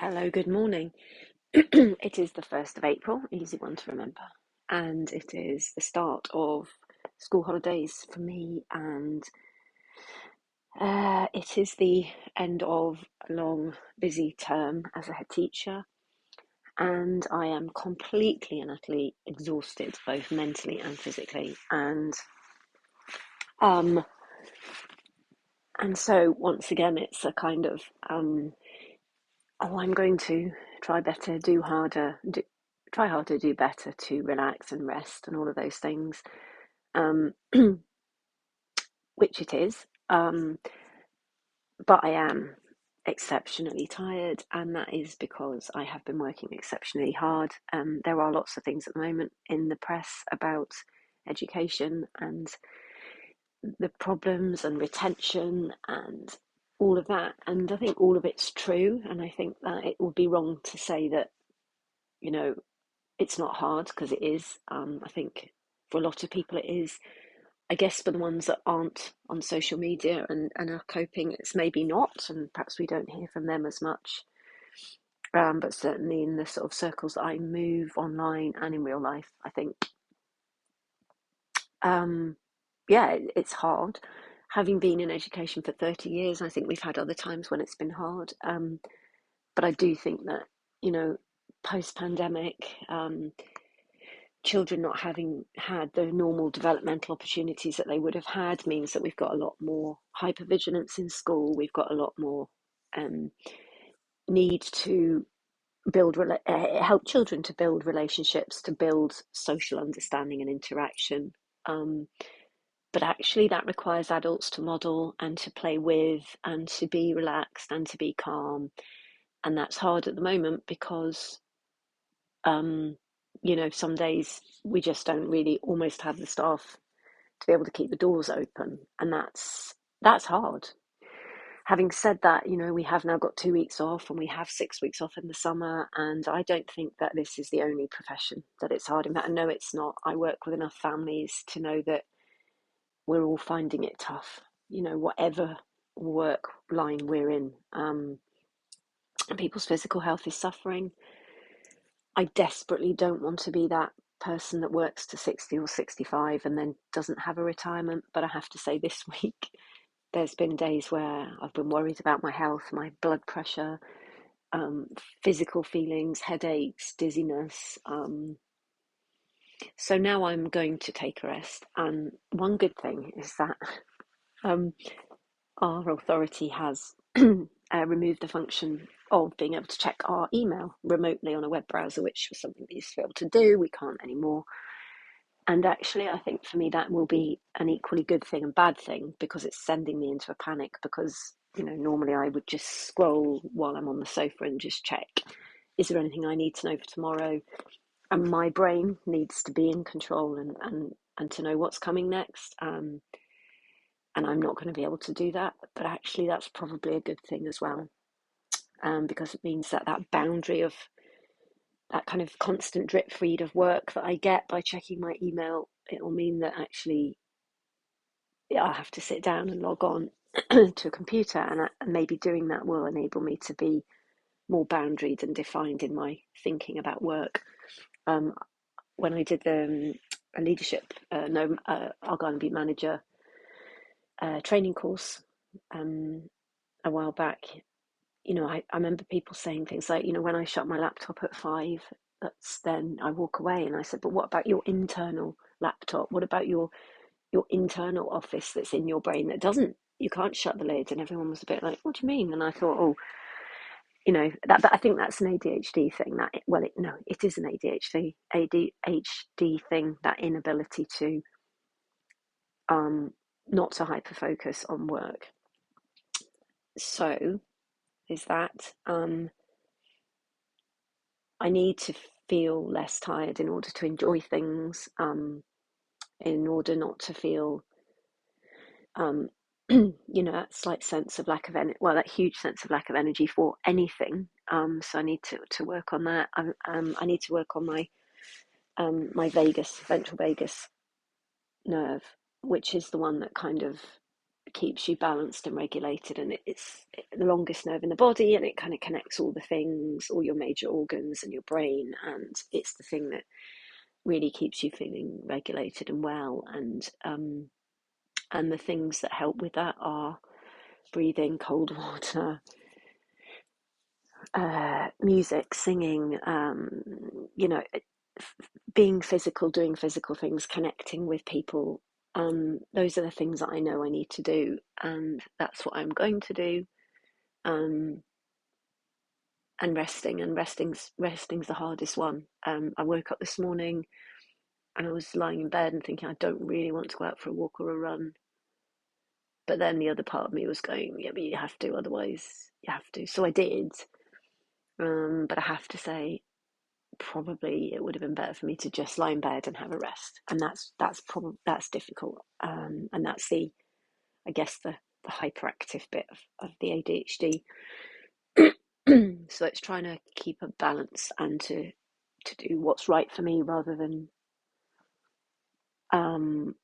Hello, good morning. It is the 1st of April, easy one to remember, and it is the start of school holidays for me, and it is the end of a long, busy term as a head teacher, and I am completely and utterly exhausted, both mentally and physically, um, and so once again, it's a kind of I'm going to try better, try harder, do better to relax and rest and all of those things, um, which it is. But I am exceptionally tired, and that is because I have been working exceptionally hard. There are lots of things at the moment in the press about education and the problems and retention and all of that. And I think all of it's true. And I think that it would be wrong to say that, you know, it's not hard because it is. I think for a lot of people it is. I guess for the ones that aren't on social media and are coping, it's maybe not, and perhaps we don't hear from them as much. But certainly in the sort of circles that I move online and in real life, I think, yeah, it's hard. Having been in education for 30 years, I think we've had other times when it's been hard. But I do think that, you know, post pandemic, children not having had the normal developmental opportunities that they would have had means that we've got a lot more hypervigilance in school. We've got a lot more need to help children to build relationships, to build social understanding and interaction. Um, but actually, that requires adults to model and to play with and to be relaxed and to be calm. And that's hard at the moment because um, some days we just don't really almost have the staff to be able to keep the doors open, and that's hard. Having said that, we have now got 2 weeks off, and we have 6 weeks off in the summer, and I don't think that this is the only profession that it's hard in. That, no, it's not. I work with enough families to know that we're all finding it tough. Whatever work line we're in, and people's physical health is suffering. I desperately don't want to be that person that works to 60 or 65 and then doesn't have a retirement. But I have to say, this week, there's been days where I've been worried about my health, my blood pressure, physical feelings, headaches, dizziness. So now I'm going to take a rest. And one good thing is that um, our authority has removed the function of being able to check our email remotely on a web browser, which was something we used to be able to do. We can't anymore. And actually, I think for me, that will be an equally good thing and bad thing, because it's sending me into a panic. Because, normally I would just scroll while I'm on the sofa and just check, is there anything I need to know for tomorrow? And my brain needs to be in control and to know what's coming next. And I'm not going to be able to do that. But actually, that's probably a good thing as well, because it means that that boundary of that kind of constant drip feed of work that I get by checking my email, it will mean that actually, yeah, I'll have to sit down and log on to a computer, and maybe doing that will enable me to be more boundaried and defined in my thinking about work. When I did the a leadership, Argyle and Butte manager training course a while back, I remember people saying things like, when I shut my laptop at 5, that's then I walk away. And I said, but what about your internal laptop? What about your internal office that's in your brain that doesn't, you can't shut the lid? And everyone was a bit like, what do you mean? And I thought, oh, that I think that's an ADHD thing. No, it is an ADHD thing, that inability to not to hyper focus on work. So is that I need to feel less tired in order to enjoy things, in order not to feel, that slight sense of lack of energy, well, that huge sense of lack of energy for anything. So I need to work on that. I need to work on my ventral vagus nerve, which is the one that kind of keeps you balanced and regulated, and it's the longest nerve in the body, and it kind of connects all the things, all your major organs and your brain, and it's the thing that really keeps you feeling regulated and well. And the things that help with that are breathing, cold water, music, singing, being physical, doing physical things, connecting with people. Those are the things that I know I need to do, and that's what I'm going to do. Um, and resting's the hardest one. I woke up this morning and I was lying in bed and thinking I don't really want to go out for a walk or a run, but then the other part of me was going, yeah, but you have to, otherwise you have to. So I did. But I have to say, probably it would have been better for me to just lie in bed and have a rest, and that's difficult. And that's I guess the hyperactive bit of the ADHD. So it's trying to keep a balance and to do what's right for me um,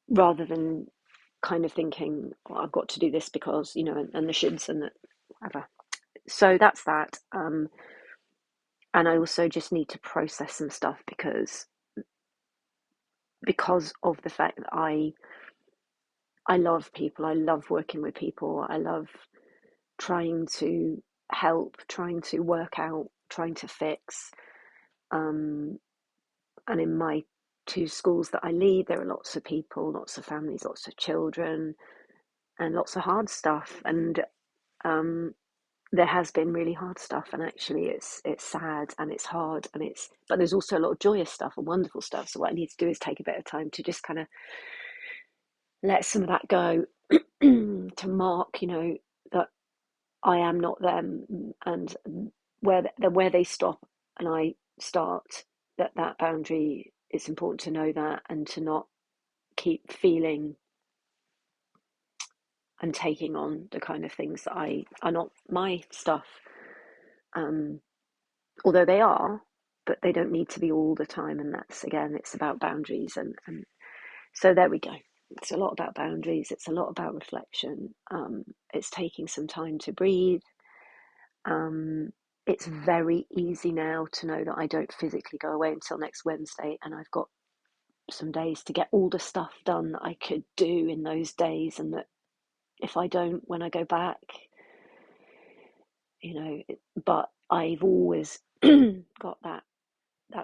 rather than kind of thinking, well, I've got to do this because, and the shoulds and the whatever. So that's that. And I also just need to process some stuff because of the fact that I love people. I love working with people. I love trying to help, trying to work out, trying to fix. And in my two schools that I lead, there are lots of people, lots of families, lots of children, and lots of hard stuff. And um, there has been really hard stuff, and actually, it's sad and it's hard, but there's also a lot of joyous stuff and wonderful stuff. So what I need to do is take a bit of time to just kind of let some of that go, to mark, that I am not them, and where they stop and I start, that boundary. It's important to know that, and to not keep feeling and taking on the kind of things that are not my stuff. Um, Although they are, but they don't need to be all the time. And that's, again, it's about boundaries, and so there we go. It's a lot about boundaries. It's a lot about reflection. It's taking some time to breathe. It's very easy now to know that I don't physically go away until next Wednesday, and I've got some days to get all the stuff done that I could do in those days, and that if I don't when I go back, but I've always got that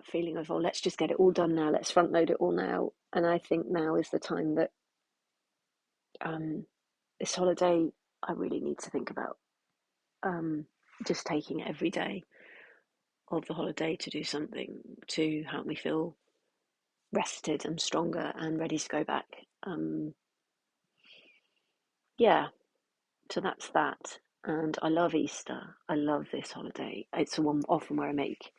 feeling of, oh, let's just get it all done now, let's front load it all now. And I think now is the time that this holiday, I really need to think about just taking every day of the holiday to do something to help me feel rested and stronger and ready to go back. Yeah, so that's that. And I love Easter. I love this holiday. It's the one often where I make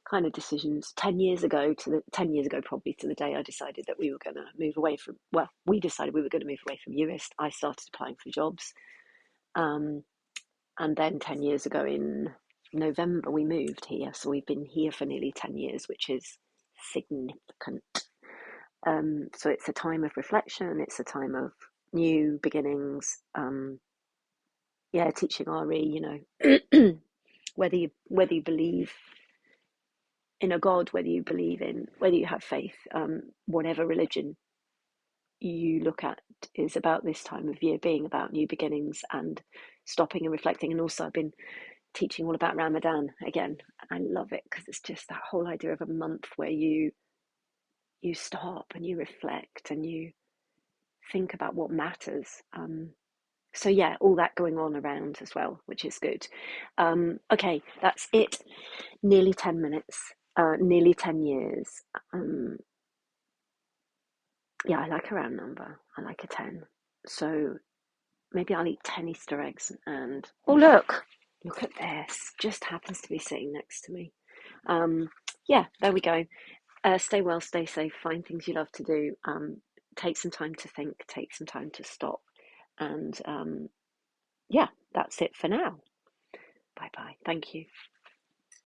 kind of decisions 10 years ago, 10 years ago probably, to the day I decided that we were going to move away from, well, we decided we were going to move away from Uist. I started applying for jobs, and then 10 years ago in November we moved here, so we've been here for nearly 10 years, which is significant. So it's a time of reflection, it's a time of new beginnings. Yeah, teaching RE, whether you believe in a God, whether you have faith, whatever religion you look at, is about this time of year being about new beginnings and stopping and reflecting. And also I've been teaching all about Ramadan again. I love it because it's just that whole idea of a month where you stop and you reflect and you think about what matters. So yeah, all that going on around as well, which is good. Okay, that's it. Nearly 10 minutes, nearly 10 years. Yeah, I like a round number. I like a 10. So maybe I'll eat 10 Easter eggs. And oh, look at this. Just happens to be sitting next to me. Yeah, there we go. Stay well, stay safe, find things you love to do. Take some time to think, take some time to stop. And yeah, that's it for now. Bye bye. Thank you.